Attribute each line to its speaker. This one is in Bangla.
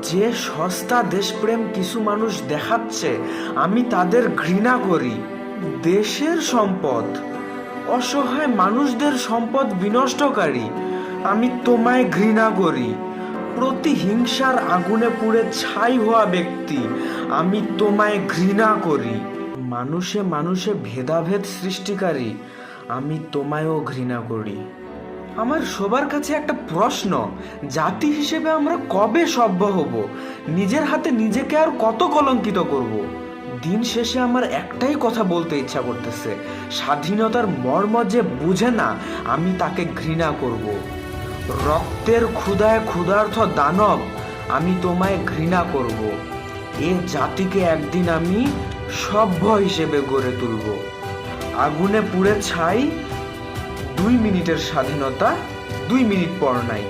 Speaker 1: যে সস্তা দেশপ্রেম কিছু মানুষ দেখাচ্ছে, আমি তাদের ঘৃণা করি। দেশের সম্পদ, অসহায় মানুষদের সম্পদ বিনষ্টকারী, আমি তোমায় ঘৃণা করি। প্রতিহিংসার আগুনে পুড়ে ছাই হওয়া ব্যক্তি, আমি তোমায় ঘৃণা করি। মানুষে মানুষে ভেদাভেদ সৃষ্টিকারী, আমি তোমায়ও ঘৃণা করি। আমার সবার কাছে একটা প্রশ্ন, জাতি হিসেবে আমরা কবে সভ্য হব? নিজের হাতে নিজেকে আর কত কলঙ্কিত করব? দিন শেষে আমার একটাই কথা বলতে ইচ্ছা করতেছে, স্বাধীনতার মর্ম যে বুঝে না, আমি তাকে ঘৃণা করব। রক্তের ক্ষুধায় ক্ষুধার্ত দানব, আমি তোমায় ঘৃণা করব। এ জাতিকে একদিন আমি সভ্য হিসেবে গড়ে তুলব। আগুনে পুড়ে ছাই, 2 মিনিটের স্বাধীনতা 2 মিনিট পর নাই।